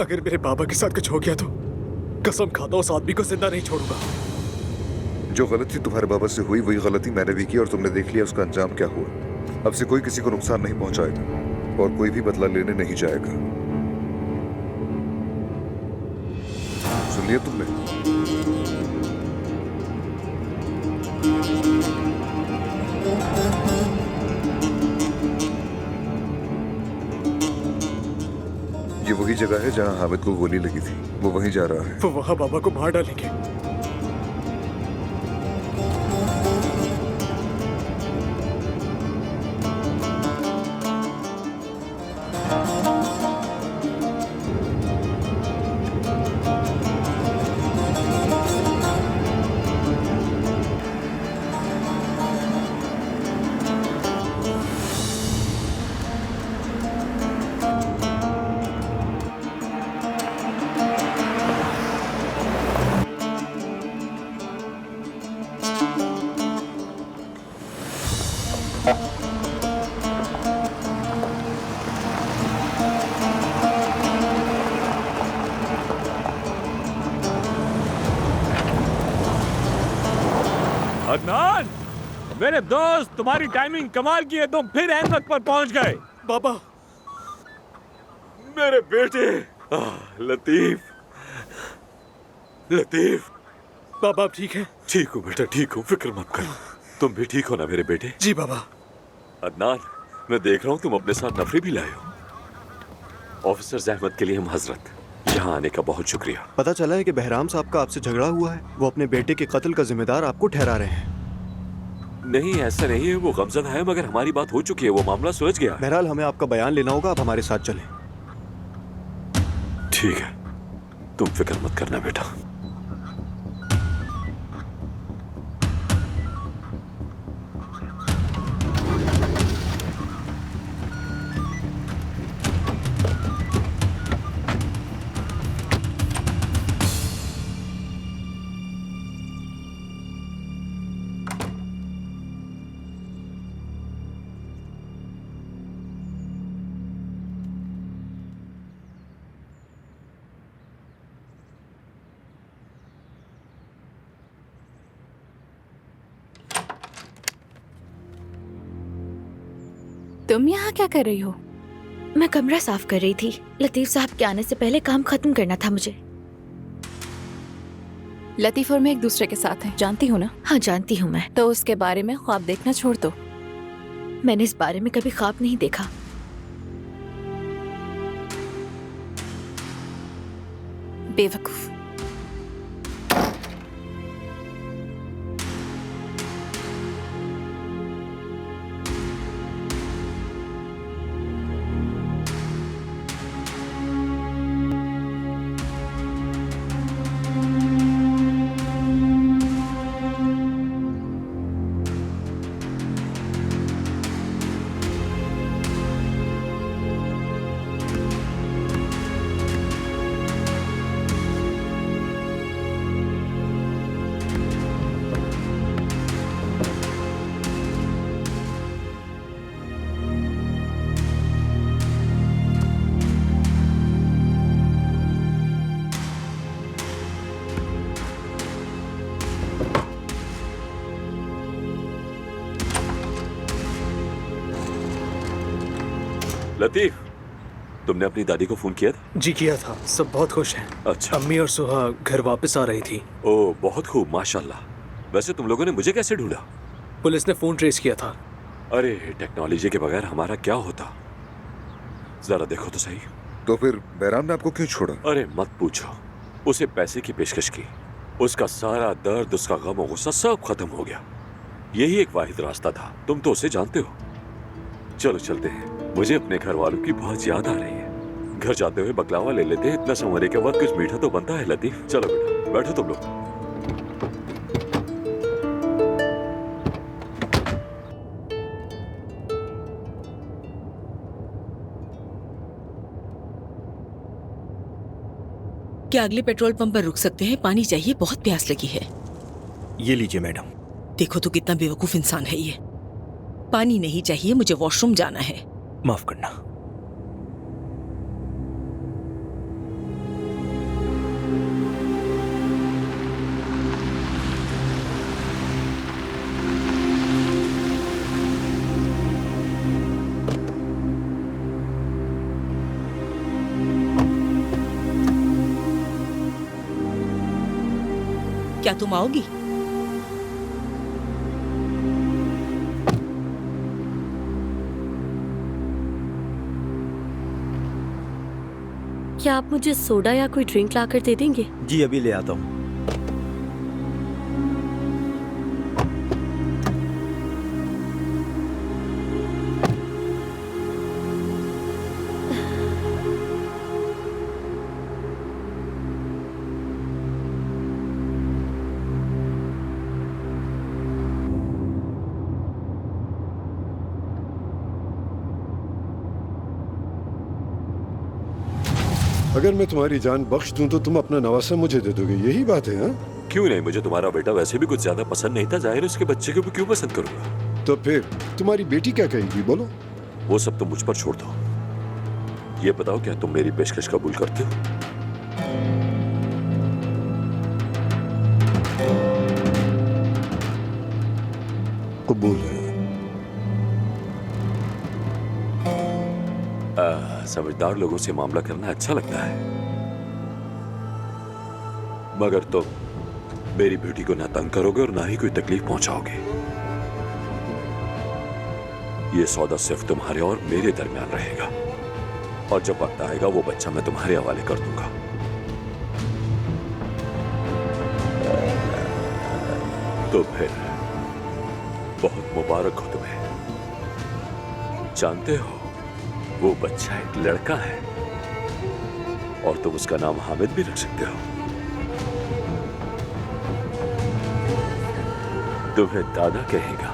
अगर मेरे बाबा के साथ कुछ हो गया तो कसम खाता हूं उस आदमी को जिंदा नहीं छोड़ूंगा। जो गलती तुम्हारे बाबा से हुई वही गलती मैंने भी की और तुमने देख लिया उसका अंजाम क्या हुआ। अब से कोई किसी को नुकसान नहीं पहुंचाएगा और कोई भी बदला लेने नहीं जाएगा। सुन लिया तुमने? ये वही जगह है जहां हामिद को गोली लगी थी। वो वहीं जा रहा है। वो वहां बाबा को मार डालेंगे। अदनान, मेरे दोस्त, तुम्हारी टाइमिंग कमाल की है। तुम फिर ऐन वक्त पर पहुंच गए। बाबा, मेरे बेटे। लतीफ, लतीफ। बाबा आप ठीक है? ठीक हूँ बेटा, ठीक हूँ, फिक्र मत कर। तुम भी ठीक हो ना मेरे बेटे? जी बाबा। अदनान, मैं देख रहा हूँ तुम अपने साथ नफरी भी लाए हो। ऑफिसर अहमद के लिए हम हजरत, यहाँ आने का बहुत शुक्रिया। पता चला है कि बहराम साहब का आपसे झगड़ा हुआ है। वो अपने बेटे के कत्ल का जिम्मेदार आपको ठहरा रहे हैं। नहीं, ऐसा नहीं है। वो गमजदा है मगर हमारी बात हो चुकी है। वो मामला सुलझ गया। बहरहाल हमें आपका बयान लेना होगा। आप हमारे साथ चलें। ठीक है, तुम फिक्र मत करना बेटा। तुम यहाँ क्या कर रही हो? मैं कमरा साफ कर रही थी। लतीफ साहब के आने से पहले काम खत्म करना था मुझे। लतीफ और मैं एक दूसरे के साथ हैं, जानती हूँ ना? हाँ जानती हूँ मैं। तो उसके बारे में ख्वाब देखना छोड़ दो। मैंने इस बारे में कभी ख्वाब नहीं देखा। बेवकूफ। लतीफ, तुमने अपनी दादी को फोन किया था? जी किया था। सब बहुत खुश हैं। अच्छा। अम्मी और सुहा घर वापस आ रही थी। ओह बहुत खूब, माशाल्लाह। वैसे तुम लोगों ने मुझे कैसे ढूंढा? पुलिस ने फोन ट्रेस किया था। अरे टेक्नोलॉजी के बगैर हमारा क्या होता। जरा देखो तो सही। तो फिर बहराम ने आपको क्यों छोड़ा? अरे मत पूछो। उसे पैसे की पेशकश की, उसका सारा दर्द, उसका गम और गुस्सा सब खत्म हो गया। यही एक वाहिद रास्ता था। तुम तो उसे जानते हो। चलो चलते हैं। मुझे अपने घर वालों की बहुत याद आ रही है। घर जाते हुए बकलावा ले लेते हैं। इतना संवरे के बाद कुछ मीठा तो बनता है लतीफ। चलो बेटा, बैठो तुम लोग। क्या अगले पेट्रोल पंप पर रुक सकते हैं? पानी चाहिए, बहुत प्यास लगी है। ये लीजिए मैडम। देखो तो कितना बेवकूफ इंसान है ये। पानी नहीं चाहिए, मुझे वॉशरूम जाना है। माफ करना। क्या तुम आओगी? क्या आप मुझे सोडा या कोई ड्रिंक लाकर दे देंगे? जी अभी ले आता हूँ। अगर मैं तुम्हारी जान बख्श दूं तो तुम अपना नवासा मुझे दे दोगे, यही बात है? हाँ, क्यों नहीं? मुझे तुम्हारा बेटा वैसे भी कुछ ज्यादा पसंद नहीं था, जाहिर है उसके बच्चे को भी क्यों पसंद करूंगा? तो फिर तुम्हारी बेटी क्या कहेगी, बोलो? वो सब तुम मुझ पर छोड़ दो। ये बताओ, क्या तुम मेरी पेशकश कबूल करते हो? कबूल है। समझदार लोगों से मामला करना अच्छा लगता है, मगर तुम मेरी बेटी को ना तंग करोगे और ना ही कोई तकलीफ पहुंचाओगे। ये सौदा सिर्फ तुम्हारे और मेरे दरमियान रहेगा, और जब वक्त आएगा वो बच्चा मैं तुम्हारे हवाले कर दूंगा। तो फिर बहुत मुबारक हो तुम्हें। जानते हो, वो बच्चा एक लड़का है और तुम उसका नाम हामिद भी रख सकते हो। तुम्हें दादा कहेगा।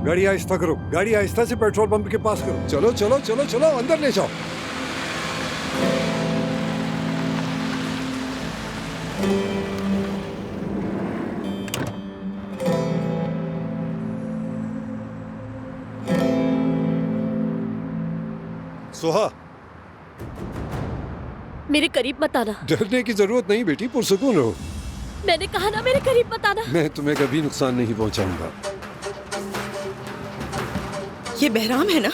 गाड़ी आहिस्ता करो, गाड़ी आहिस्ता से पेट्रोल पंप के पास करो। चलो चलो चलो चलो, अंदर ले जाओ। सोहा, मेरे करीब मत आना। डरने की जरूरत नहीं बेटी, पुरसुकून रहो। मैंने कहा ना, मेरे करीब मत आना। मैं तुम्हें कभी नुकसान नहीं पहुंचाऊंगा। ये बहराम है ना?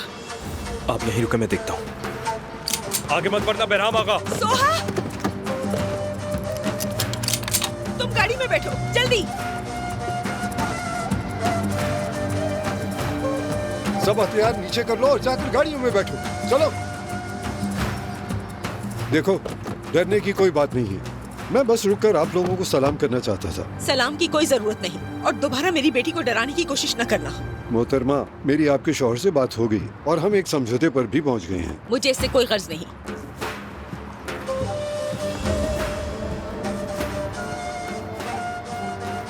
आप यहीं रुके, मैं देखता हूँ। आगे मत बढ़ना बहराम आगा। सोहा, तुम गाड़ी में बैठो जल्दी। सब हथियार नीचे कर लो और जाकर गाड़ियों में बैठो। चलो। देखो, डरने की कोई बात नहीं है। मैं बस रुककर आप लोगों को सलाम करना चाहता था। सलाम की कोई जरूरत नहीं, और दोबारा मेरी बेटी को डराने की कोशिश न करना। मोहतरमा, मेरी आपके शौहर से बात हो गई और हम एक समझौते पर भी पहुंच गए हैं। मुझे इससे कोई गर्ज नहीं।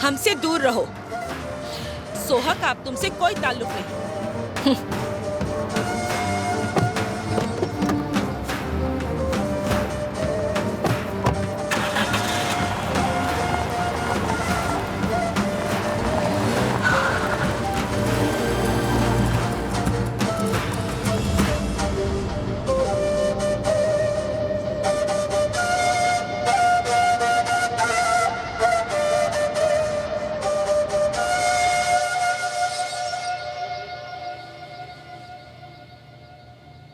हमसे दूर रहो। सोहा का अब तुमसे कोई ताल्लुक नहीं।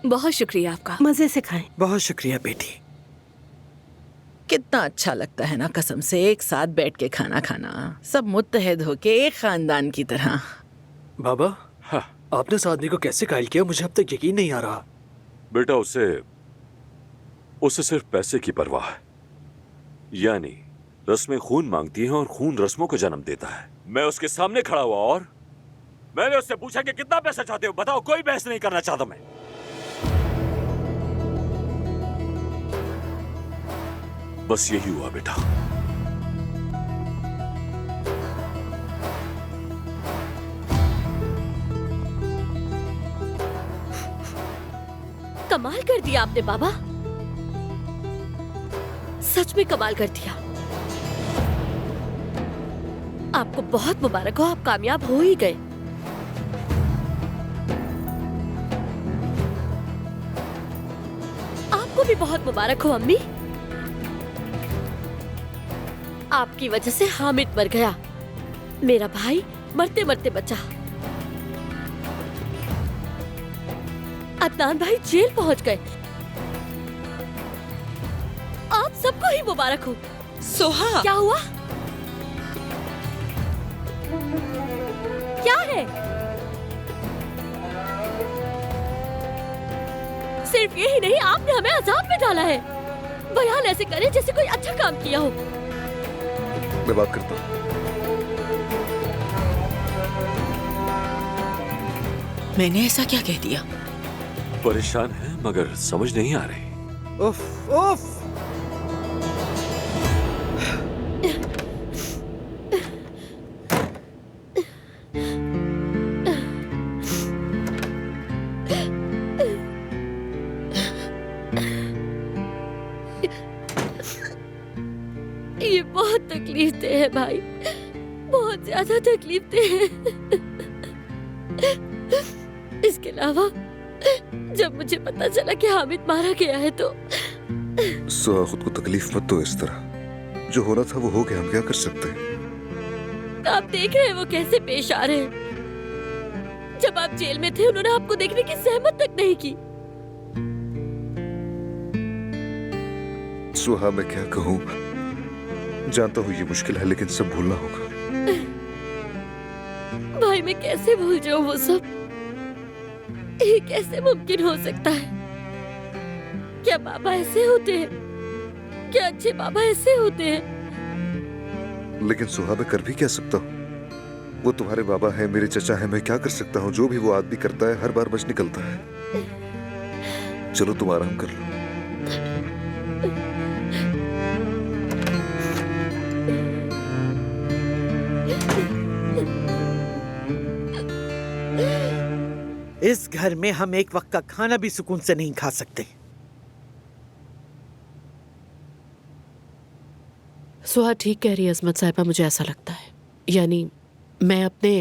बहुत शुक्रिया आपका। मजे से खाएं। बहुत शुक्रिया बेटी। कितना अच्छा लगता है ना, कसम से एक साथ बैठ के खाना खाना, सब मुत्तहद होके एक खानदान की तरह। बाबा, हाँ। आपने इस आदमी को कैसे कायल किया, मुझे अब तक यकीन नहीं आ रहा। बेटा, उसे सिर्फ पैसे की परवाह है। यानी रस्में खून मांगती हैं और खून रस्मों को जन्म देता है। मैं उसके सामने खड़ा हुआ और मैंने उससे पूछा कि कितना पैसा चाहते हो, बताओ। कोई बहस नहीं करना चाहता मैं। बस यही हुआ बेटा। कमाल कर दिया आपने बाबा, सच में कमाल कर दिया। आपको बहुत मुबारक हो, आप कामयाब हो ही गए। भी बहुत मुबारक हो अम्मी। आपकी वजह से हामिद मर गया, मेरा भाई मरते मरते बचा। अदनान भाई जेल पहुंच गए। आप सबको ही मुबारक हो। सोहा, क्या हुआ? क्या है? सिर्फ यही नहीं, आपने हमें अजाब में डाला है। बयान ऐसे करे जैसे कोई अच्छा काम किया हो। मैं बात करता हूँ। मैंने ऐसा क्या कह दिया? परेशान है मगर समझ नहीं आ रही। उफ उफ। ये बहुत तकलीफ दे है भाई, बहुत ज्यादा तकलीफ दे है। इसके अलावा जब मुझे पता चला कि हामिद मारा गया है तो सुहा, खुद को तकलीफ मत दो इस तरह। जो होना था वो हो गया, हम क्या कर सकते हैं। आप देख रहे हैं वो कैसे पेश आ रहे हैं। जब आप जेल में थे उन्होंने आपको देखने की सहमत तक नहीं की। सुहा, मैं क्या कहूँ, जानता हूँ ये मुश्किल है लेकिन सब भूलना होगा। भाई मैं कैसे भूल जाऊं वो सब? ये कैसे मुमकिन हो सकता है? क्या बाबा ऐसे होते हैं? क्या अच्छे बाबा ऐसे होते हैं? लेकिन सुहा, मैं कर भी क्या सकता हूँ? वो तुम्हारे बाबा है, मेरे चचा है, मैं क्या कर सकता हूँ? जो भी वो आदमी करता है हर बार बच निकलता है। चलो तुम आराम कर लो। इस घर में हम एक वक्त का खाना भी सुकून से नहीं खा सकते। सुहा ठीक कह रही है अजमत साहिबा, मुझे ऐसा लगता है। यानी मैं अपने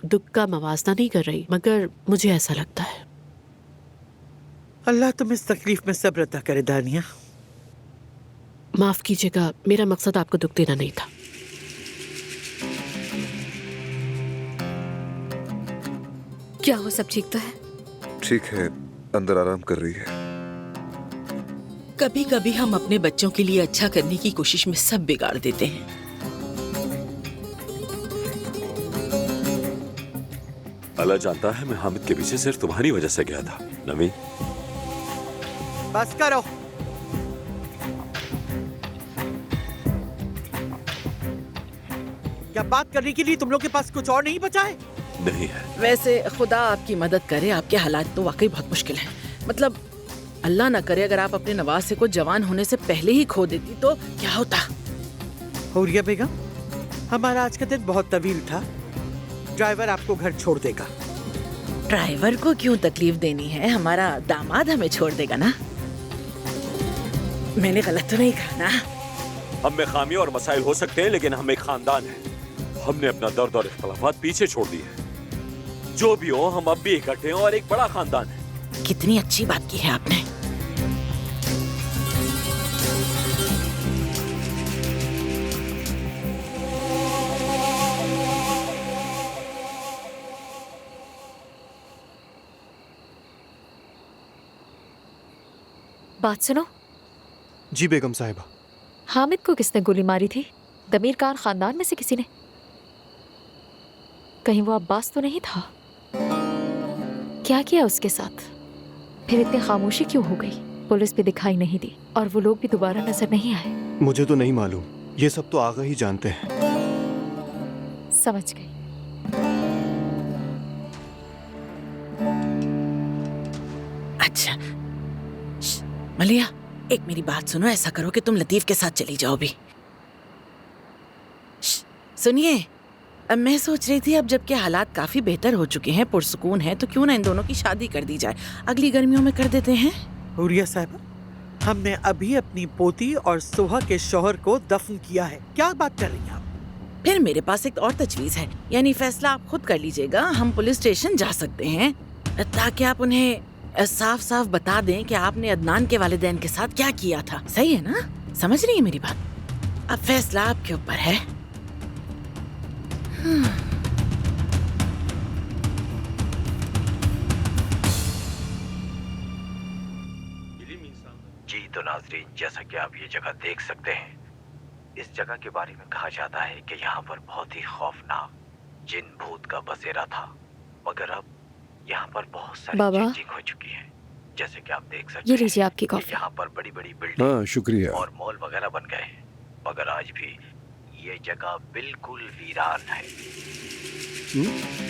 दुख का मवाजना नहीं कर रही, मगर मुझे ऐसा लगता है। अल्लाह तुम इस तकलीफ में सब्र अता करे दानिया। माफ कीजिएगा, मेरा मकसद आपको दुख देना नहीं था। क्या हो, सब ठीक तो है? ठीक है, अंदर आराम कर रही है। कभी कभी हम अपने बच्चों के लिए अच्छा करने की कोशिश में सब बिगाड़ देते हैं। अल्लाह जानता है मैं हामिद के पीछे सिर्फ तुम्हारी वजह से गया था। नवीन, बस करो। क्या बात करने के लिए तुम लोग के पास कुछ और नहीं बचा है? नहीं है। वैसे खुदा आपकी मदद करे, आपके हालात तो वाकई बहुत मुश्किल हैं। मतलब अल्लाह ना करे अगर आप अपने नवासे को जवान होने से पहले ही खो देती तो क्या होता? हुरिया बेगम, हमारा आज का दिन बहुत तवील था। ड्राइवर आपको घर छोड़ देगा। ड्राइवर को क्यों तकलीफ देनी है? हमारा दामाद हमें छोड़ देगा ना। मैंने गलत तो नहीं कहा ना? हम में खामियां और मसाइल हो सकते हैं लेकिन हम एक खानदान है। हमने अपना दर्द और इख्तलाफात पीछे छोड़ दिए हैं। जो भी हो, हम अब भी इकट्ठे हैं और एक बड़ा खानदान है। कितनी अच्छी बात की है आपने। बात सुनो। जी बेगम साहिबा। हामिद को किसने गोली मारी थी? दमीर खान खानदान में से किसी ने? कहीं वो अब्बास तो नहीं था? क्या किया उसके साथ? फिर इतनी खामोशी क्यों हो गई? पुलिस भी दिखाई नहीं दी और वो लोग भी दोबारा नजर नहीं आए। मुझे तो नहीं मालूम, ये सब तो आगा ही जानते हैं। समझ गई। अच्छा मलिया, एक मेरी बात सुनो। ऐसा करो कि तुम लतीफ के साथ चली जाओ भी। सुनिए, अब मैं सोच रही थी अब जबकि हालात काफी बेहतर हो चुके हैं, पुरसुकून है, तो क्यों ना इन दोनों की शादी कर दी जाए। अगली गर्मियों में कर देते हैं। हुरिया साहिबा, हमने अभी अपनी पोती और सोहा के शौहर को दफन किया है। क्या बात कर रही हैं आप? फिर मेरे पास एक और तजवीज है, यानी फैसला आप खुद कर लीजिएगा। हम पुलिस स्टेशन जा सकते हैं ताकि आप उन्हें साफ साफ बता दें कि आपने अदनान के वालिदैन के साथ क्या किया था। सही है ना? समझ रही है मेरी बात? अब फैसला आपके ऊपर है। जी तो नाजरीन, जैसा कि आप ये जगह देख सकते हैं, इस जगह के बारे में कहा जाता है कि यहाँ पर बहुत ही खौफनाक जिन भूत का बसेरा था, मगर अब यहाँ पर बहुत सारी चेंजिंग हो चुकी है। जैसे कि आप देख सकते ये हैं, लीजिए आपकी कॉफी। यहाँ पर बड़ी बड़ी बिल्डिंग हाँ शुक्रिया। और मॉल वगैरह बन गए हैं, मगर आज भी ये जगह बिल्कुल वीरान है।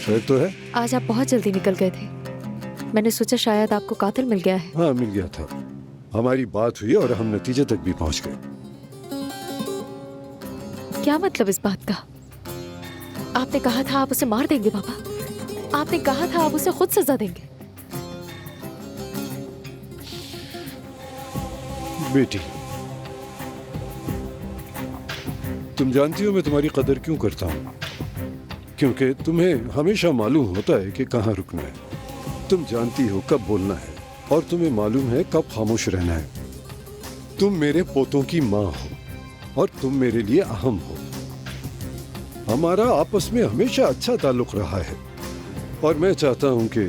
खैर तो है। आज आप बहुत जल्दी निकल गए थे, मैंने सोचा शायद आपको कातिल मिल गया है। हाँ मिल गया था, हमारी बात हुई और हम नतीजे तक भी पहुंच गए। क्या मतलब इस बात का? आपने कहा था आप उसे मार देंगे बाबा, आपने कहा था आप उसे खुद सजा देंगे। बेटी, तुम जानती हो मैं तुम्हारी कदर क्यों करता हूँ? क्योंकि तुम्हें हमेशा मालूम होता है कि कहाँ रुकना है। तुम जानती हो कब बोलना है और तुम्हें मालूम है कब खामोश रहना है। तुम मेरे पोतों की माँ हो और तुम मेरे लिए अहम हो। हमारा आपस में हमेशा अच्छा ताल्लुक रहा है और मैं चाहता हूं कि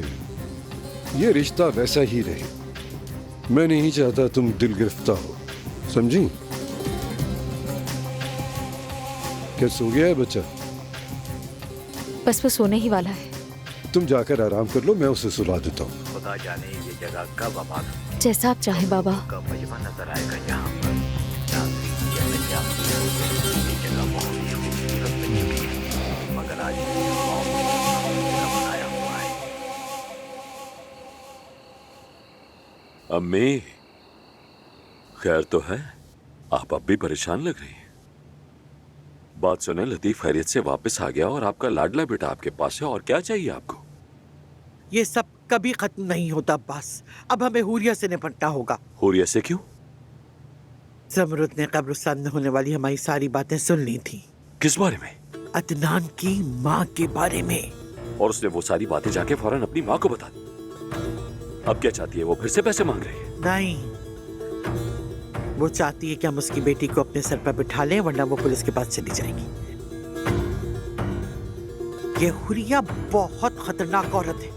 ये रिश्ता वैसा ही रहे। मैं नहीं चाहता तुम दिल गिरफ्तार हो, समझी? क्या सो गया है बच्चा? बस वो सोने ही वाला है। तुम जाकर आराम कर लो, मैं उसे सुला देता हूँ। खुदा जाने ये जगह कब आबाद हो, जैसा आप चाहें बाबा। का मजमा नजर आएगा यहाँ पर। जैसे कि आप ये जगह बहुत ही खूबसूरत बन चुकी है, मगर आज भी बनाया हुआ है। अम्मी, खैर तो है? आप अब भी परेशान लग रही हैं। बात सुने, लतीफ खैरियत से वापस आ गया और आपका लाडला बेटा आपके पास है, और क्या चाहिए आपको? ये सब कभी खत्म नहीं होता अब्बास। अब हमें हुरिया से निपटना होगा। हुरिया से क्यों? ज़मरुद ने कब्रिस्तान में होने वाली हमारी सारी बातें सुन ली थी। किस बारे में? अदनान की माँ के बारे में। और उसने वो सारी बातें जाके फौरन अपनी माँ को बता दी। अब क्या चाहती है? वो फिर से पैसे मांग रही है? नहीं, वो चाहती है कि हम उसकी बेटी को अपने सर पर बिठा लें, वरना वो पुलिस के पास चली जाएगी। ये हुरिया बहुत खतरनाक औरत है।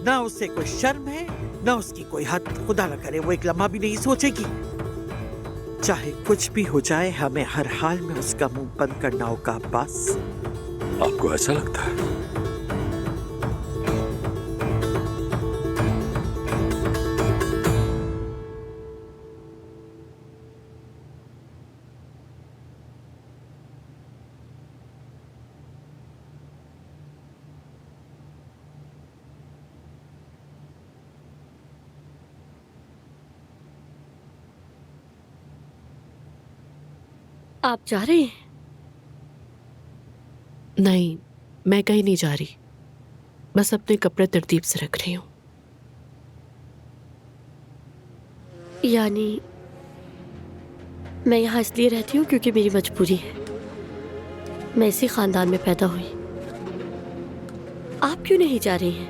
ना उससे कोई शर्म है, ना उसकी कोई हद। खुदा न करे वो एक लम्हा भी नहीं सोचेगी। चाहे कुछ भी हो जाए, हमें हर हाल में उसका मुंह बंद करना होगा अब्बास। आपको ऐसा लगता है? आप जा रहे हैं? नहीं, मैं कहीं नहीं जा रही, बस अपने कपड़े तरतीब से रख रही हूँ। यानी मैं यहाँ इसलिए रहती हूँ क्योंकि मेरी मजबूरी है। मैं इसी खानदान में पैदा हुई। आप क्यों नहीं जा रही हैं?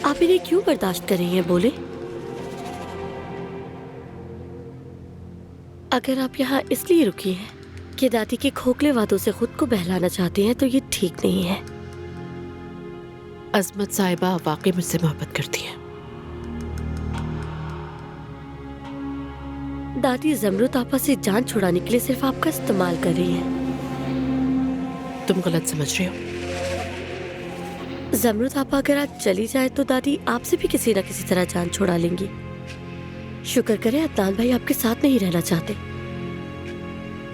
आप इन्हें क्यों बर्दाश्त कर रही हैं? बोले। अगर आप यहाँ इसलिए रुकी हैं कि दादी के खोखले वादों से खुद को बहलाना चाहते हैं, तो ये ठीक नहीं है। अजमत साहिबा वाकई मुझसे मोहब्बत करती हैं। दादी ज़मरुद आपा से जान छुड़ाने के लिए सिर्फ आपका इस्तेमाल कर रही हैं। तुम गलत समझ रही हो। ज़मरुद आपा अगर आज चली जाए तो दादी आपसे भी किसी न किसी तरह जान छुड़ा लेंगी। शुक्र करें अदनान भाई आपके साथ नहीं रहना चाहते,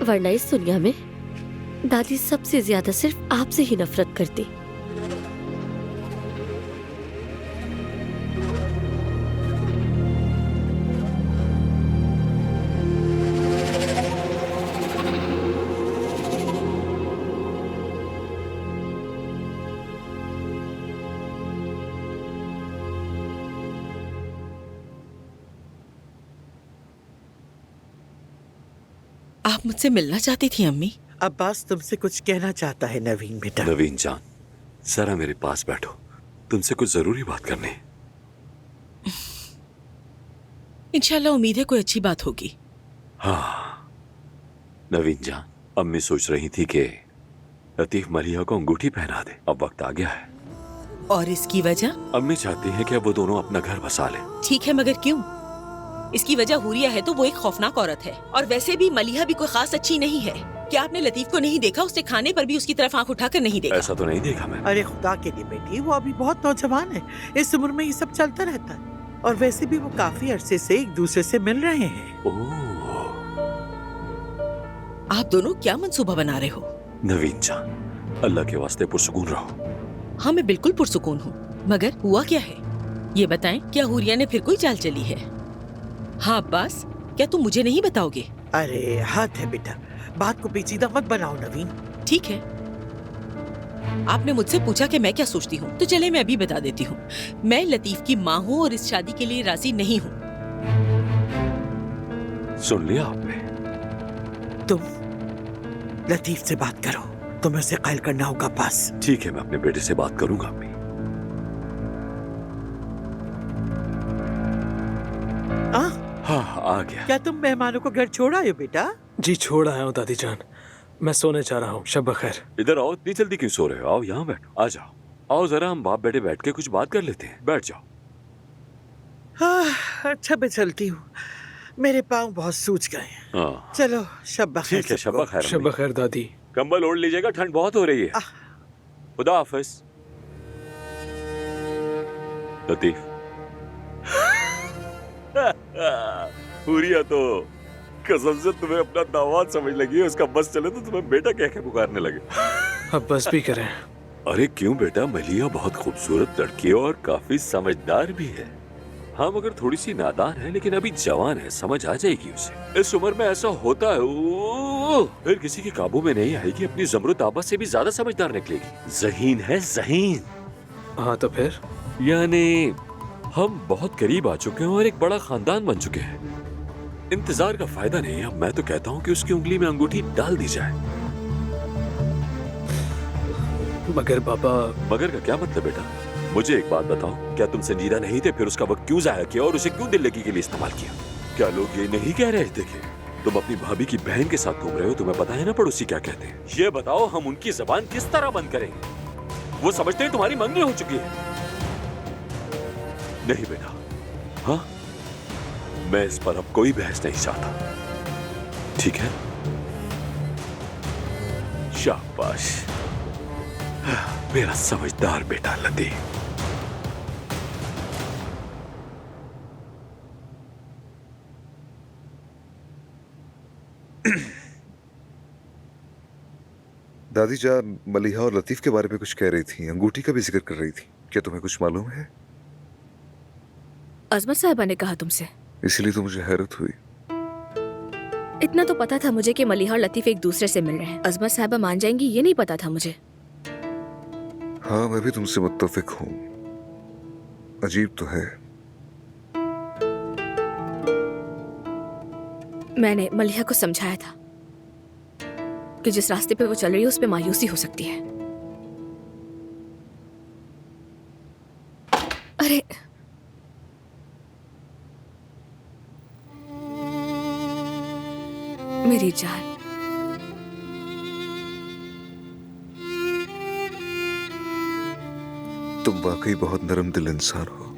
वरना इस दुनिया में दादी सबसे ज्यादा सिर्फ आपसे ही नफरत करती। आप मुझसे मिलना चाहती थी अम्मी? अब्बास तुमसे कुछ कहना चाहता है नवीन बेटा। नवीन जान, जरा मेरे पास बैठो, तुमसे कुछ जरूरी बात करनी है। इंशाल्लाह उम्मीद है कोई अच्छी बात होगी। हाँ नवीन जान, अम्मी सोच रही थी कि लतीफ मलिया को अंगूठी पहना दे। अब वक्त आ गया है। और इसकी वजह? अम्मी चाहती हैं कि अब वो दोनों अपना घर बसा लें। ठीक है, मगर क्यों? इसकी वजह हुरिया है तो वो एक खौफनाक औरत है, और वैसे भी मलिहा भी कोई खास अच्छी नहीं है। क्या आपने लतीफ को नहीं देखा? उसने खाने पर भी उसकी तरफ आंख उठाकर नहीं देखा। ऐसा तो नहीं देखा मैं। अरे खुदा के लिए बेटी, वो अभी बहुत नौजवान है, इस उम्र में ये सब चलता रहता है। और वैसे भी वो काफी अरसे से एक दूसरे से मिल रहे हैं। आप दोनों क्या मंसूबा बना रहे हो? नवीन जान, अल्लाह के वास्ते पुरसुकून रहो। हाँ, मैं बिल्कुल पुरसुकून हूँ, मगर हुआ क्या है ये बताएं। क्या हुरिया ने फिर कोई चाल चली है? हाँ अब्बास, क्या तुम मुझे नहीं बताओगे? अरे हाथ है बेटा, बात को पेचीदा मत बनाओ नवीन। ठीक है, आपने मुझसे पूछा कि मैं क्या सोचती हूँ, तो चले मैं अभी बता देती हूँ। मैं लतीफ की माँ हूँ और इस शादी के लिए राजी नहीं हूँ। सुन लिया आपने? तुम लतीफ से बात करो, तुम्हें उसे कायल करना होगा पास। ठीक है, मैं अपने बेटे से बात करूंगा अम्मी। हाँ आ गया। क्या तुम मेहमानों को घर छोड़ आए हो बेटा? जी छोड़ आया हूँ दादी जान, मैं सोने जा रहा हूँ। शब बखैर। इधर आओ, इतनी जल्दी क्यों सो रहे हो? आओ यहाँ बैठो, आ जाओ। आओ जरा हम बाप बेटे बैठ के कुछ बात कर लेते हैं। बैठ जाओ। अच्छा मैं चलती हूँ, मेरे पाँव बहुत सूज गए। हाँ चलो शब बखैर। ठीक है, शब बखैर। शब बखैर दादी। कंबल ओढ़ लीजिएगा, ठंड बहुत हो रही है। खुदा हाफिज। लतीफ। हुरिया तो कसम से तुम्हें अपना दामाद समझ लगी है। उसका बस चले तो तुम्हें बेटा कह के पुकारने लगे। अब बस भी करें। अरे क्यों बेटा, मलिया बहुत खूबसूरत लड़की है और काफी समझदार भी है। हाँ मगर थोड़ी सी नादान है, लेकिन अभी जवान है, समझ आ जाएगी उसे। इस उम्र में ऐसा होता है, फिर किसी के काबू में नहीं आएगी। अपनी जमरुत आबा से भी ज्यादा समझदार निकलेगी। ज़हीन है ज़हीन। हाँ तो फिर? यानी हम बहुत करीब आ चुके हैं और एक बड़ा खानदान बन चुके हैं। इंतजार का फायदा नहीं है। अब मैं तो कहता हूँ कि उसकी उंगली में अंगूठी डाल दी जाए। मगर पापा। मगर का क्या मतलब बेटा? मुझे एक बात बताओ, क्या तुम संजीदा नहीं थे? फिर उसका वक्त क्यों जाया किया और उसे क्यों दिल लगी के लिए इस्तेमाल किया? क्या लोग ये नहीं कह रहे थे कि तुम अपनी भाभी की बहन के साथ घूम रहे हो? तुम्हें पता है ना पड़ोसी क्या कहते हैं। ये बताओ, हम उनकी जबान किस तरह बंद करेंगे? वो समझते हैं तुम्हारी मंगनी हो चुकी है। नहीं बेटा, हाँ मैं इस पर अब कोई बहस नहीं चाहता, ठीक है? शाबाश मेरा समझदार बेटा लतीफ। दादी जान मलिहा और लतीफ के बारे में कुछ कह रही थी, अंगूठी का भी जिक्र कर रही थी। क्या तुम्हें कुछ मालूम है? अजमत साहिबा ने कहा तुमसे? इसलिए तो मुझे हैरत हुई। इतना तो पता था मुझे कि मलिहा और लतीफ एक दूसरे से मिल रहे हैं। अजमत साहिबा मान जाएंगी ये नहीं पता था मुझे। हाँ मैं भी तुमसे मुत्तफिक हूँ। अजीब तो है। मैंने मलिहा को समझाया था कि जिस रास्ते पे वो चल रही है उस पे मायूसी हो सकती है। अरे मेरी जान, तुम वाकई बहुत नरम दिल इंसान हो।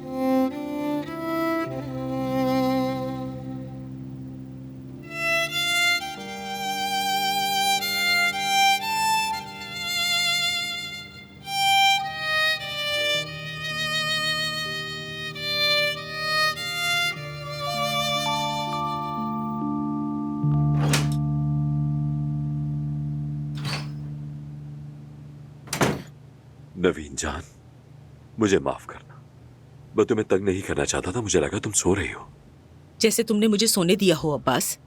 नवीन जान, मुझे माफ करना। मैं तुम्हें तंग नहीं करना चाहता था। मुझे लगा तुम सो रही हो। जैसे तुमने मुझे सोने दिया हो अब्बास।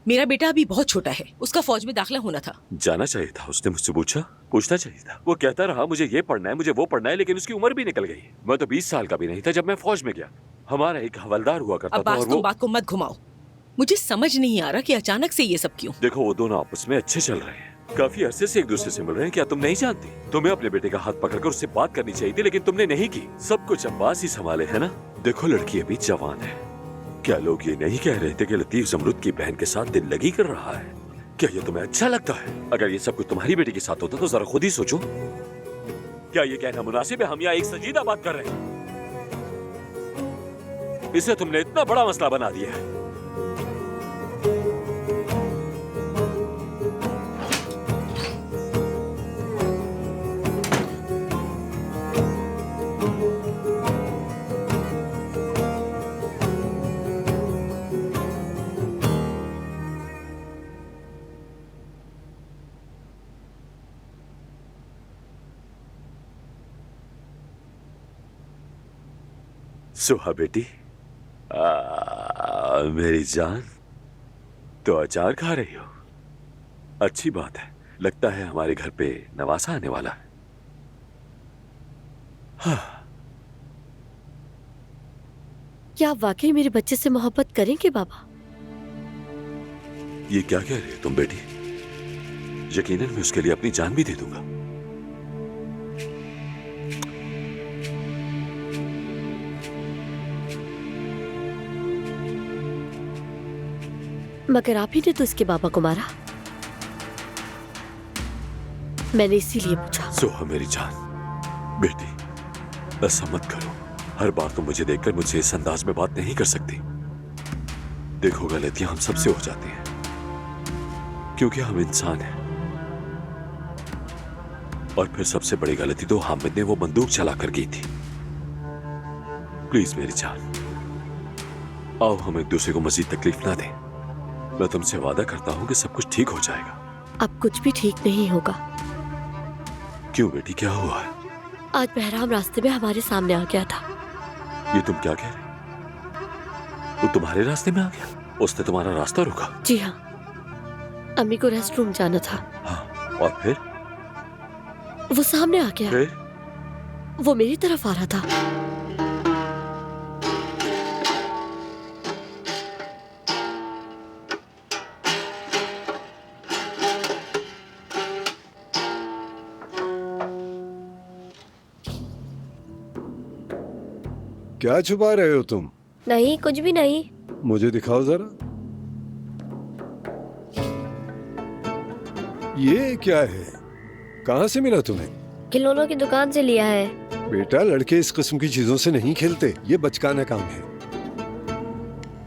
मेरा बेटा अभी बहुत छोटा है, उसका फौज में दाखिला होना था। जाना चाहिए था। उसने मुझसे पूछना चाहिए था। वो कहता रहा मुझे ये पढ़ना है, मुझे वो पढ़ना है, लेकिन उसकी उम्र भी निकल गई। मैं तो 20 साल का भी नहीं था जब मैं फौज में गया। हमारा एक हवलदार हुआ करता था और तुम बात को मत घुमाओ। मुझे समझ नहीं आ रहा कि अचानक से ये सब क्यों। देखो वो दोनों आपस में अच्छे चल रहे हैं, काफी अरसे से एक दूसरे से मिल रहे हैं। क्या तुम नहीं जानती? तुम्हें अपने बेटे का हाथ पकड़कर उससे बात करनी चाहिए थी, लेकिन तुमने नहीं की। सब कुछ अब्बास ही संभाले है ना। देखो लड़की अभी जवान है, क्या लोग ये नहीं कह रहे थे कि लतीफ जमरुद की बहन के साथ दिल लगी कर रहा है? क्या ये तुम्हें अच्छा लगता है? अगर ये सब कुछ तुम्हारी बेटी के साथ होता तो जरा खुद ही सोचो। क्या ये कहना मुनासिब है? हम यहाँ एक संजीदा बात कर रहे हैं, इसे तुमने इतना बड़ा मसला बना दिया है। सुहा बेटी, मेरी जान, तो अचार खा रही हो? अच्छी बात है, लगता है हमारे घर पे नवासा आने वाला है। हाँ। क्या आप वाकई मेरे बच्चे से मोहब्बत करेंगे बाबा? ये क्या कह रही हो तुम बेटी? यकीनन मैं उसके लिए अपनी जान भी दे दूंगा। मगर आप ही ने तो इसके बाबा को मारा, मैंने इसीलिए पूछा। सोहा मेरी जान, बेटी ऐसा मत करो। हर बार तुम मुझे देखकर मुझसे इस अंदाज में बात नहीं कर सकती। देखो, गलतियां हम सबसे हो जाती हैं, क्योंकि हम इंसान हैं। और फिर सबसे बड़ी गलती तो हामिद ने वो बंदूक चलाकर की थी। प्लीज मेरी जान, आओ हम एक दूसरे को मजीद तकलीफ ना दें। मैं तुमसे वादा करता हूं कि सब कुछ ठीक हो जाएगा। अब कुछ भी ठीक नहीं होगा। क्यों बेटी, क्या हुआ है? आज बहराम रास्ते में हमारे सामने आ गया था। ये तुम क्या कह रहे? वो तुम्हारे रास्ते में आ गया? उसने तुम्हारा रास्ता रोका? जी हाँ, अम्मी को रेस्ट रूम जाना था। हाँ, और फिर? वो सामने आ गया। फिर? वो मेरी तरफ आ रहा था। क्या छुपा रहे हो तुम? नहीं, कुछ भी नहीं। मुझे दिखाओ जरा। ये क्या है? कहाँ से मिला तुम्हें? खिलौनों की दुकान से लिया है। बेटा, लड़के इस किस्म की चीजों से नहीं खेलते, ये बचकाना काम है।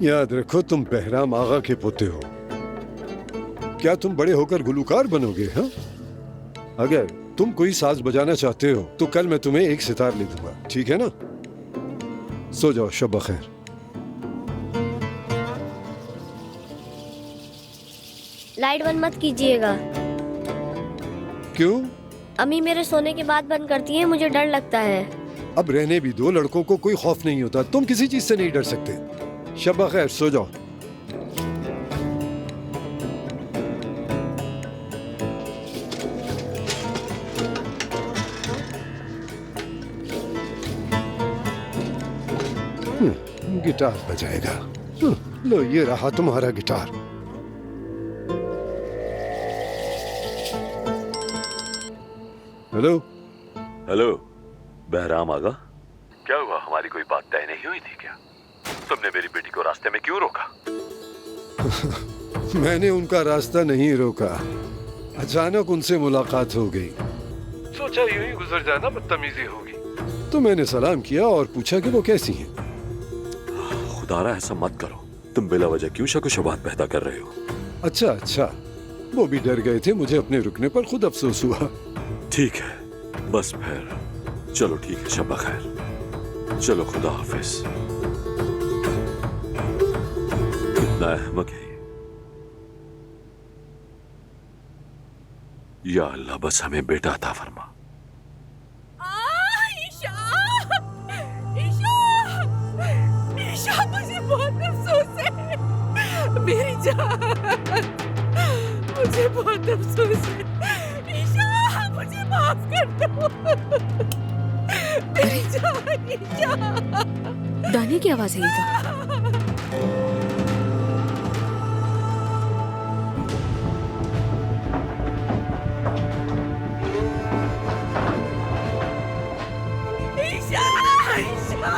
याद रखो, तुम बहराम आगा के पोते हो। क्या तुम बड़े होकर गुलूकार बनोगे? हाँ, अगर तुम कोई साज बजाना चाहते हो तो कल मैं तुम्हें एक सितार ले दूंगा, ठीक है ना? सो जाओ, शब बखैर। लाइट बंद मत कीजिएगा। क्यों? अम्मी मेरे सोने के बाद बंद करती हैं, मुझे डर लगता है। अब रहने भी दो, लड़कों को कोई खौफ नहीं होता। तुम किसी चीज से नहीं डर सकते। शब बखैर, सो जाओ। गिटार बजाएगा। लो, ये रहा तुम्हारा गिटार। हेलो हेलो, बहराम आगा, क्या हुआ? हमारी कोई बात तय नहीं हुई थी क्या? तुमने मेरी बेटी को रास्ते में क्यों रोका? मैंने उनका रास्ता नहीं रोका, अचानक उनसे मुलाकात हो गई। सोचा यूं ही गुजर जाना बदतमीजी होगी, तो मैंने सलाम किया और पूछा कि वो कैसी हैं। खुदारा, ऐसा मत करो। तुम बिला वजह क्यों शक व शुबहात पैदा कर रहे हो? अच्छा, वो भी डर गए थे। मुझे अपने रुकने पर खुद अफसोस हुआ। ठीक है, बस फिर चलो, ठीक है, शब बखैर। चलो, खुदा हाफिज। कितना अहमक है या अल्लाह, बस हमें बेटा अता फरमा। ईशा, मुझे बहुत अफसोस है मेरी जान, मुझे बहुत अफसोस है। ईशा, मुझे माफ कर दो मेरी जान। ईशा, दानी की आवाज है ये तो। ईशा, ईशा,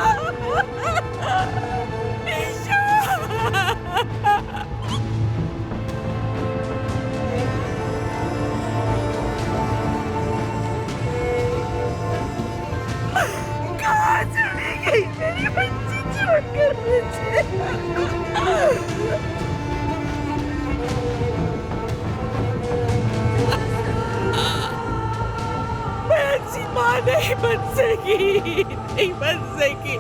ईशा, छोड़कर मुझे। मैं अच्छी माँ नहीं बन सकी, नहीं बन सकी।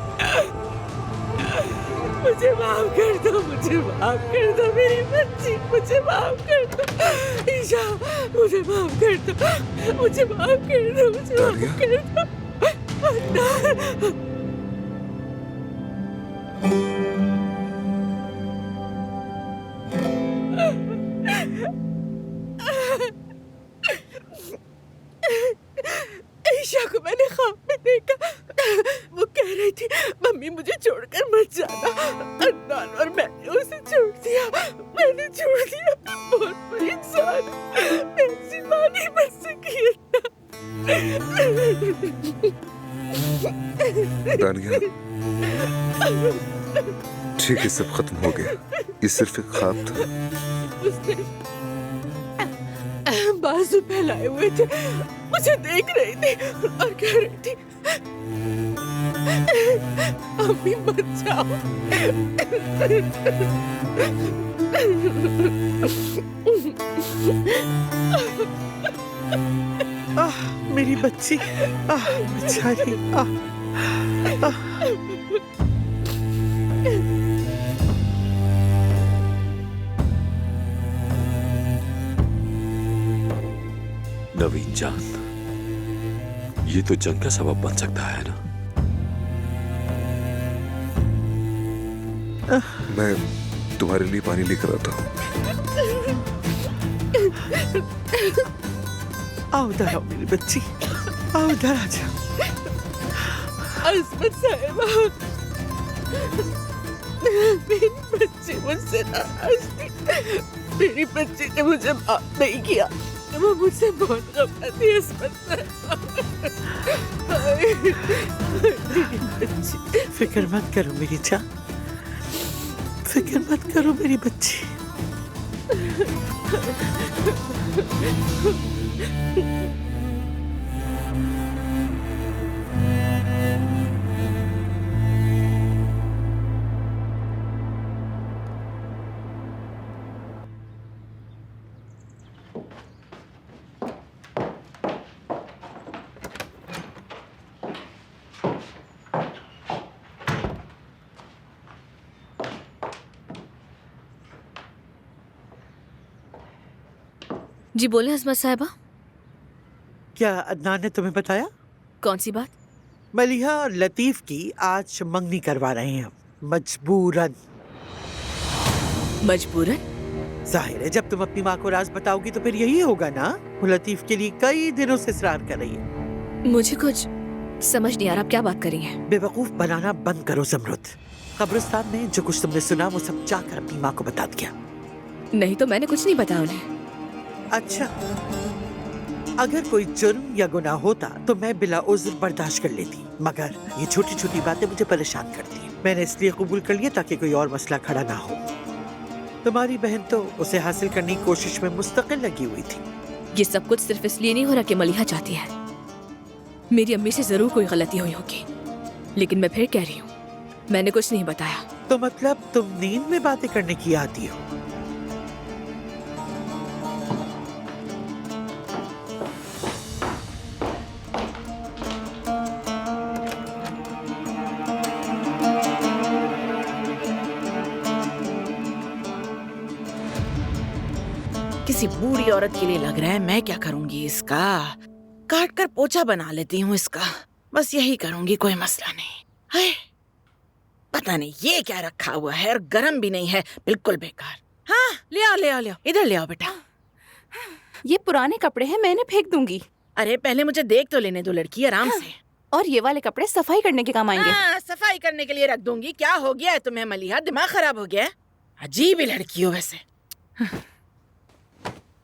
मुझे माफ कर दो, मुझे माफ कर दो मेरी बच्ची, मुझे माफ कर दो ईशा, मुझे माफ कर दो, मुझे माफ कर दो, मुझे माफ कर दो। ईशा को मैंने ख्वाब में देखा, वो कह रही थी मम्मी मुझे छोड़कर मत जाना। अदनान और मैंने उसे छोड़ दिया, मैंने छोड़ दिया। बहुत बड़ी इंसान, मैं ऐसी माँ नहीं बन सकी। दानिया, ठीक है, सब खत्म हो गया। ये सिर्फ एक ख्वाब था। उसने बाजू फैलाए हुए थे, मुझे देख रही थी और कह रही थी अम्मी मत जाओ। मेरी बच्ची, बेचारी। नवीन जान, ये तो जंग का सबब बन सकता है ना? मैं तुम्हारे लिए पानी लेकर आता हूँ। आओ उधर आओ मेरी बच्ची, आओ उधर आ जाओ। अज़मत साहिबा, मेरी बच्ची मुझसे नाराज थी। मेरी बच्ची ने मुझे माफ नहीं किया, वो मुझसे बहुत गम थी। अज़मत साहिबा, मेरी बच्ची। फिक्र मत करो मेरी जान, फिक्र मत करो मेरी बच्ची। जी बोले अज़मत साहिबा। क्या अदनान ने तुम्हें बताया? कौन सी बात? मलिहा और लतीफ की आज मंगनी करवा रहे हैं हम, मजबूरन। मजबूरन? जाहिर है, जब तुम अपनी माँ को राज बताओगी तो फिर यही होगा ना। वो लतीफ के लिए कई दिनों से इसरार कर रही है। मुझे कुछ समझ नहीं आ रहा, आप क्या बात कर रही हैं? बेवकूफ बनाना बंद करो ज़मरुद। कब्रिस्तान में जो कुछ तुमने सुना वो सब जाकर अपनी माँ को बता दिया। नहीं तो मैंने कुछ नहीं बताया उन्हें। अच्छा, अगर कोई जुर्म या गुनाह होता तो मैं बिला उज़्र बर्दाश्त कर लेती, मगर ये छोटी छोटी बातें मुझे परेशान करती हैं। मैंने इसलिए कबूल कर लिया ताकि कोई और मसला खड़ा ना हो। तुम्हारी बहन तो उसे हासिल करने की कोशिश में मुस्तकिल लगी हुई थी। ये सब कुछ सिर्फ इसलिए नहीं हो रहा कि मलिहा चाहती है। मेरी अम्मी से जरूर कोई गलती हुई होगी, लेकिन मैं फिर कह रही हूँ, मैंने कुछ नहीं बताया। तो मतलब तुम नींद में बातें करने की आती हो? किसी बूढ़ी औरत के लिए लग रहा है। मैं क्या करूंगी, इसका काट कर पोछा बना लेती हूँ इसका। बस यही करूंगी, कोई मसला नहीं है। पता नहीं ये क्या रखा हुआ है, और गरम भी नहीं है, बिल्कुल बेकार। हाँ, ले आओ ले आओ ले आओ, इधर ले आओ बेटा। ये पुराने कपड़े हैं, मैंने फेंक दूंगी। अरे पहले मुझे देख तो लेने दो लड़की, आराम से। और ये वाले कपड़े सफाई करने के काम आएंगे। हाँ, सफाई करने के लिए रख दूंगी। क्या हो गया है तुम्हें मलिहा, दिमाग खराब हो गया है? अजीब ही लड़की हो वैसे।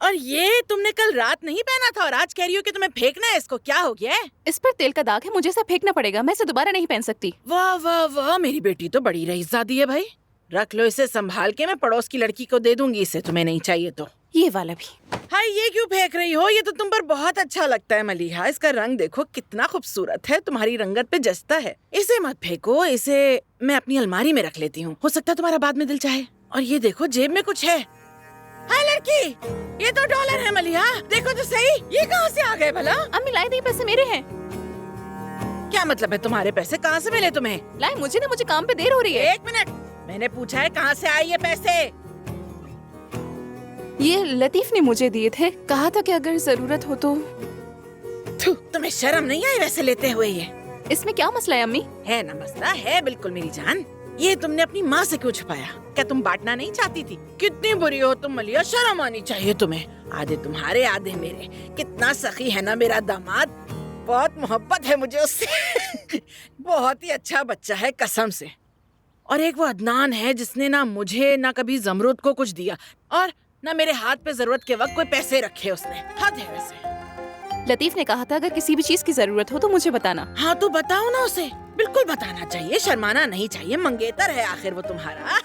और ये तुमने कल रात नहीं पहना था और आज कह रही हो कि तुम्हें फेंकना है इसको, क्या हो गया है? इस पर तेल का दाग है, मुझे इसे फेंकना पड़ेगा, मैं इसे दोबारा नहीं पहन सकती। वाह वाह वाह, मेरी बेटी तो बड़ी रईसज़ादी है भाई। रख लो इसे संभाल के, मैं पड़ोस की लड़की को दे दूंगी इसे, तुम्हें नहीं चाहिए तो। ये वाला भी। हाय, ये क्यों फेंक रही हो? ये तो तुम पर बहुत अच्छा लगता है मलिहा। इसका रंग देखो कितना खूबसूरत है, तुम्हारी रंगत पे जचता है। इसे मत फेंको, इसे मैं अपनी अलमारी में रख लेती हूँ, हो सकता है तुम्हारा बाद में दिल चाहे। और ये देखो जेब में कुछ है। हाय लड़की, ये तो डॉलर है मलिहा, देखो तो सही, ये कहाँ से आ गए भला? अम्मी लाए थे, पैसे मेरे हैं। क्या मतलब है तुम्हारे पैसे? कहाँ से मिले तुम्हें? लाए मुझे काम पे देर हो रही है। 1 मिनट, मैंने पूछा है कहाँ से आए ये पैसे? ये लतीफ ने मुझे दिए थे, कहा था कि अगर जरूरत हो तो। तुम्हें शर्म नहीं आई वैसे लेते हुए? ये इसमें क्या मसला है अम्मी? है ना मसला, है बिल्कुल मेरी जान। ये तुमने अपनी माँ से क्यों छुपाया? क्या तुम बांटना नहीं चाहती थी? कितनी बुरी हो तुम मलिया, शर्म आनी चाहिए तुम्हें। आधे तुम्हारे आधे मेरे। कितना सखी है ना मेरा दामाद, बहुत मोहब्बत है मुझे उससे। बहुत ही अच्छा बच्चा है कसम से। और एक वो अदनान है जिसने ना मुझे ना कभी जमरूद को कुछ दिया और ना मेरे हाथ पे जरूरत के वक्त कोई पैसे रखे उसने। हद है वैसे। लतीफ ने कहा था अगर किसी भी चीज की जरूरत हो तो मुझे बताना। हाँ तो बताओ ना उसे, बिल्कुल बताना चाहिए, शर्माना नहीं चाहिए। मंगेतर है आखिर वो तुम्हारा।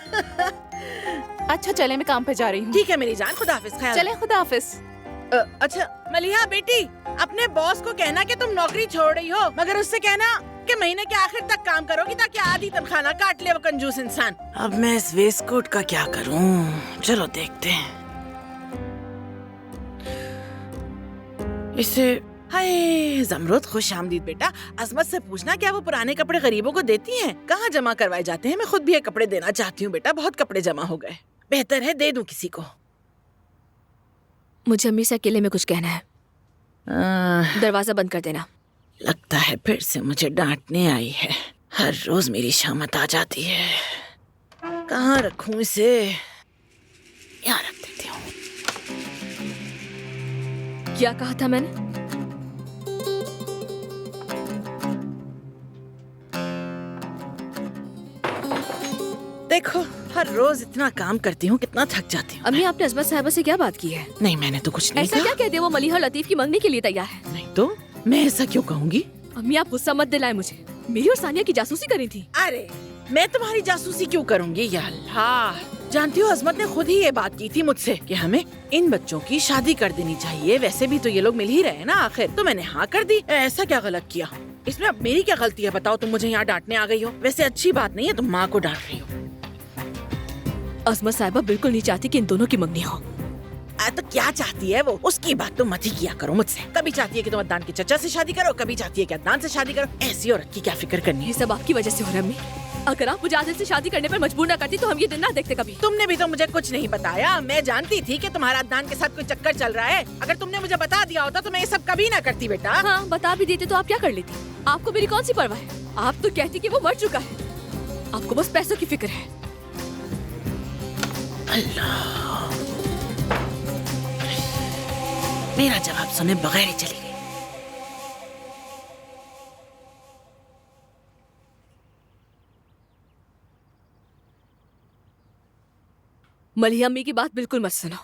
अच्छा चले, मैं काम पे जा रही हूँ। ठीक है मेरी जान, खुदा हाफिज। ख्याल चले, खुदा हाफिज। अच्छा मलिहा बेटी, अपने बॉस को कहना कि तुम नौकरी छोड़ रही हो, मगर उससे कहना कि महीने के आखिर तक काम करोगी ताकि आधी तनख्वाह ना काट ले वो कंजूस इंसान। अब मैं इस वेस्टकोट का क्या करूँ? चलो देखते हैं इसे। हाय जमरूद, खुश आमदीद बेटा। अजमत से पूछना क्या वो पुराने कपड़े गरीबों को देती हैं? कहाँ जमा करवाए जाते हैं? मैं खुद भी ये कपड़े देना चाहती हूँ बेटा, बहुत कपड़े जमा हो गए। बेहतर है दे दूं किसी को। मुझे अम्मी से अकेले में कुछ कहना है। दरवाजा बंद कर देना। लगता है फिर से मुझे डांटने आई है। हर रोज मेरी शामत आ जाती है। कहाँ रखूं इसे? यहाँ रख देती हूँ। क्या कहा था मैंने? देखो हर रोज इतना काम करती हूँ, कितना थक जाती हूँ। अम्मी आपने अजमत साहिबा से क्या बात की है? नहीं मैंने तो कुछ नहीं ऐसा कहा। क्या कह दिया वो मलिहा लतीफ की मंगनी के लिए तैयार है? नहीं तो मैं ऐसा क्यों कहूँगी? अम्मी आप गुस्सा मत दिलाए मुझे। मेरी और सानिया की जासूसी करी थी। अरे मैं तुम्हारी जासूसी क्यों करूँगी? या अल्लाह, जानती हो अजमत ने खुद ही ये बात की थी मुझसे कि हमें इन बच्चों की शादी कर देनी चाहिए। वैसे भी तो ये लोग मिल ही रहे हैं ना आखिर, तो मैंने हाँ कर दी। ऐसा क्या गलत किया? इसमें अब मेरी क्या गलती है बताओ? तुम मुझे यहाँ डांटने आ गई हो। वैसे अच्छी बात नहीं है तुम माँ को डांट रही हो। अजमत साहिबा बिल्कुल नहीं चाहती कि इन दोनों की मंगनी हो। तो क्या चाहती है वो? उसकी बात तो मत ही किया करो मुझसे। कभी चाहती है कि तुम अदनान के चचा से शादी करो, कभी चाहती है कि अदनान से शादी करो। ऐसी औरत की क्या फिक्र करनी है? ये सब आपकी वजह से हो रहा है अम्मी। अगर आप मुझे आदिल से शादी करने पर मजबूर ना करती तो हम ये दिन ना देखते कभी। तुमने भी तो मुझे कुछ नहीं बताया। मैं जानती थी कि तुम्हारा अदनान के साथ कोई चक्कर चल रहा है। अगर तुमने मुझे बता दिया होता तो मैं ये सब कभी ना करती बेटा। हाँ बता भी देते तो आप क्या कर लेती? आपको मेरी कौन सी परवाह है? आप तो कहती कि वो मर चुका है। आपको बस पैसों की फिक्र है। अल्लाह, मेरा जवाब सुने बगैर ही चली गई। मलिहा अम्मी की बात बिल्कुल मत सुनो।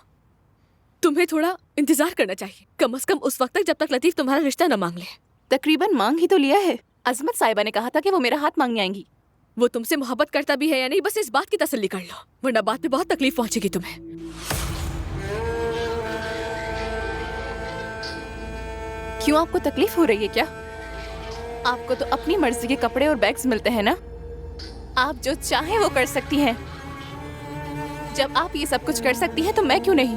तुम्हें थोड़ा इंतजार करना चाहिए, कम से कम उस वक्त तक जब तक लतीफ तुम्हारा रिश्ता न मांग ले। तकरीबन मांग ही तो लिया है। अजमत साहिबा ने कहा था कि वो मेरा हाथ मांगने आएंगी। वो तुमसे मोहब्बत करता भी है या नहीं, बस इस बात की तसल्ली कर लो, वरना बाद में बहुत तकलीफ पहुंचेगी तुम्हें। क्यों, आपको तकलीफ हो रही है क्या? आपको तो अपनी मर्जी के कपड़े और बैग्स मिलते हैं ना, आप जो चाहे वो कर सकती हैं। जब आप ये सब कुछ कर सकती हैं तो मैं क्यों नहीं?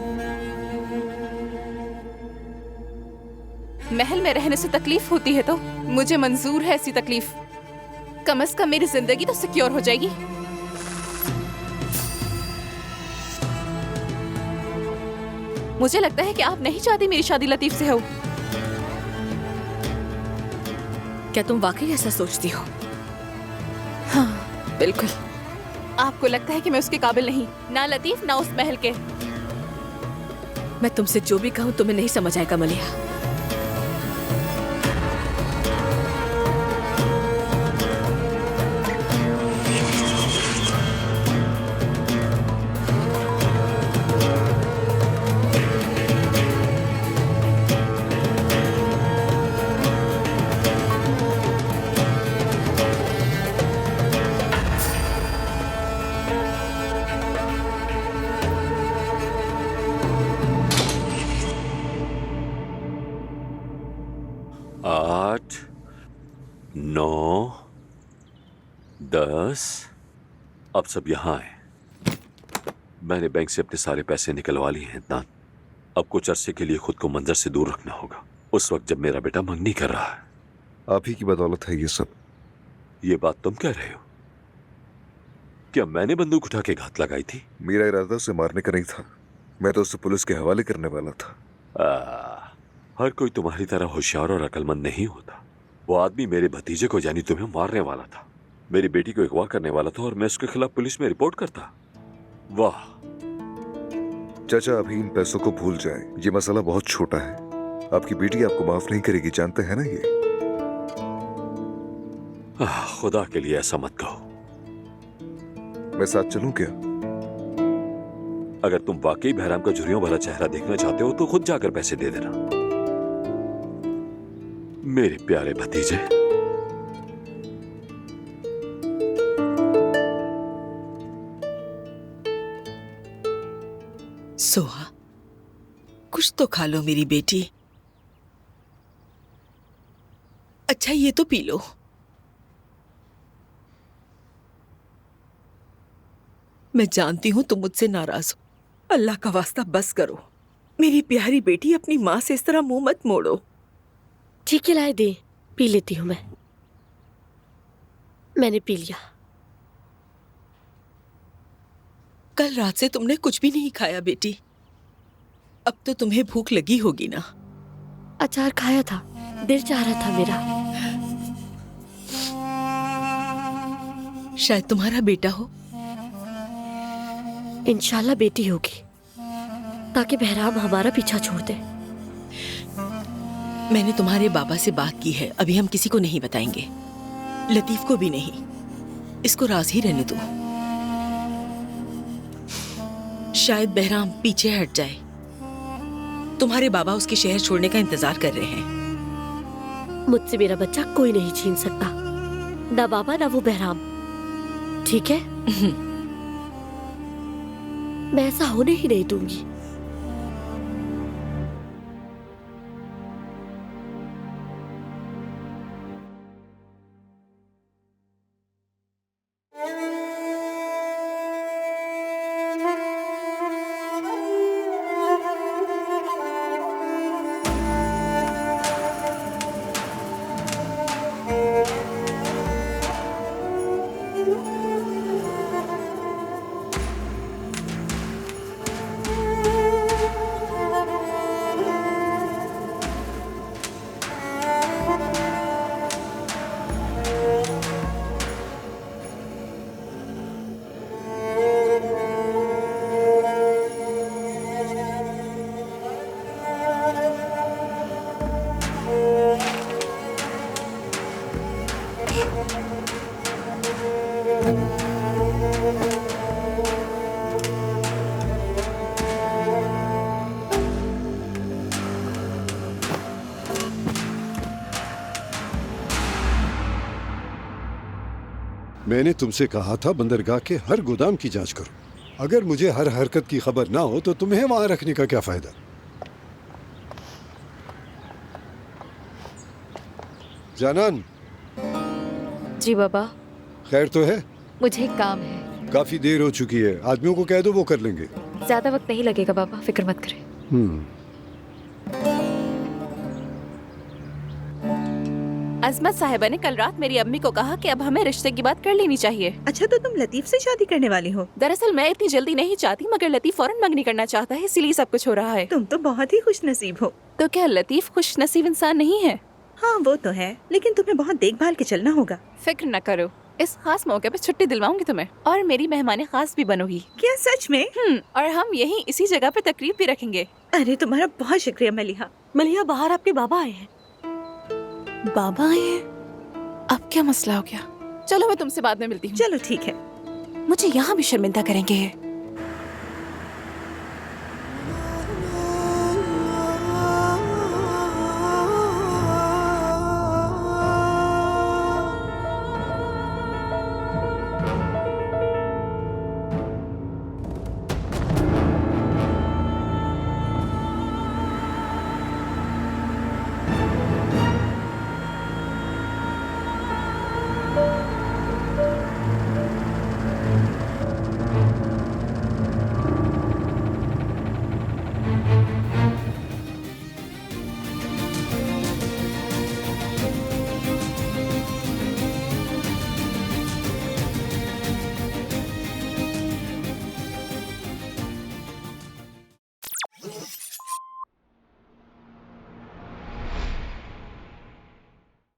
महल में रहने से तकलीफ होती है तो मुझे मंजूर है ऐसी तकलीफ। कम से कम मेरी जिंदगी तो सिक्योर हो जाएगी। मुझे लगता है कि आप नहीं चाहती मेरी शादी लतीफ से हो। क्या तुम वाकई ऐसा सोचती हो? हाँ बिल्कुल। आपको लगता है कि मैं उसके काबिल नहीं, ना लतीफ ना उस महल के। मैं तुमसे जो भी कहूँ तुम्हें नहीं समझ आएगा मलिहा। 8, 9, 10। अब सब यहाँ है। मैंने बैंक से अपने सारे पैसे निकलवा लिए हैं दान। अब कुछ अरसे के लिए खुद को मंजर से दूर रखना होगा, उस वक्त जब मेरा बेटा मंगनी कर रहा है। आप ही की बदौलत है ये सब। ये बात तुम कह रहे हो? क्या मैंने बंदूक उठा के घात लगाई थी? मेरा इरादा उसे मारने का नहीं था, मैं तो उसे पुलिस के हवाले करने वाला था। हर कोई तुम्हारी तरह होशियार और अक्लमंद नहीं होता। वो आदमी मेरे भतीजे को यानी तुम्हें मारने वाला था, मेरी बेटी को अगवा करने वाला था और मैं उसके खिलाफ पुलिस में रिपोर्ट करता। वाह चाचा, अभी इन पैसों को भूल जाएं, ये मसला बहुत छोटा है। आपकी बेटी आपको माफ नहीं करेगी, जानते हैं ना ये। खुदा के लिए ऐसा मत कहो। मैं साथ चलूं क्या? अगर तुम वाकई बहराम का झुर्रियों भरा चेहरा देखना चाहते हो तो खुद जाकर पैसे दे देना। मेरे प्यारे भतीजे। सोहा, कुछ तो खा लो मेरी बेटी। अच्छा ये तो पी लो। मैं जानती हूं तुम मुझसे नाराज हो। अल्लाह का वास्ता बस करो। मेरी प्यारी बेटी, अपनी माँ से इस तरह मुंह मत मोड़ो। ठीक है लाए दे, पी लेती हूँ मैंने पी लिया। कल रात से तुमने कुछ भी नहीं खाया बेटी। अब तो तुम्हें भूख लगी होगी ना? अचार खाया था, दिल चाह रहा था मेरा। शायद तुम्हारा बेटा हो। इंशाल्लाह बेटी होगी, ताकि बहराम हमारा पीछा छोड़ दे। मैंने तुम्हारे बाबा से बात की है, अभी हम किसी को नहीं बताएंगे, लतीफ को भी नहीं। इसको राज ही रहने दो। शायद बहराम पीछे हट जाए। तुम्हारे बाबा उसके शहर छोड़ने का इंतजार कर रहे हैं। मुझसे मेरा बच्चा कोई नहीं छीन सकता, ना बाबा ना वो बहराम। ठीक है? मैं ऐसा होने ही नहीं दूंगी। मैंने तुमसे कहा था बंदरगाह के हर गोदाम की जांच करो। अगर मुझे हर हरकत की खबर ना हो तो तुम्हें वहां रखने का क्या फायदा? जानान। जी बाबा। खैर तो है? मुझे एक काम है। काफी देर हो चुकी है, आदमियों को कह दो वो कर लेंगे। ज्यादा वक्त नहीं लगेगा बाबा, फिक्र मत करें। अजमत साहिबा ने कल रात मेरी अम्मी को कहा कि अब हमें रिश्ते की बात कर लेनी चाहिए। अच्छा तो तुम लतीफ से शादी करने वाली हो? दरअसल मैं इतनी जल्दी नहीं चाहती, मगर लतीफ फौरन मंगनी करना चाहता है, इसीलिए सब कुछ हो रहा है। तुम तो बहुत ही खुश नसीब हो। तो क्या लतीफ खुश नसीब इंसान नहीं है? हाँ वो तो है, लेकिन तुम्हें बहुत देखभाल के चलना होगा। फिक्र न करो, इस खास मौके पे छुट्टी दिलवाऊंगी तुम्हें, और मेरी मेहमानी खास भी बनोगी। क्या सच में? और हम यहीं इसी जगह पे तकरीब भी रखेंगे। अरे तुम्हारा बहुत शुक्रिया मलिहा। मलिहा, बाहर आपके बाबा आए हैं। बाबा आए हैं? अब क्या मसला हो गया? चलो मैं तुमसे बाद में मिलती हूँ। चलो ठीक है। मुझे यहाँ भी शर्मिंदा करेंगे।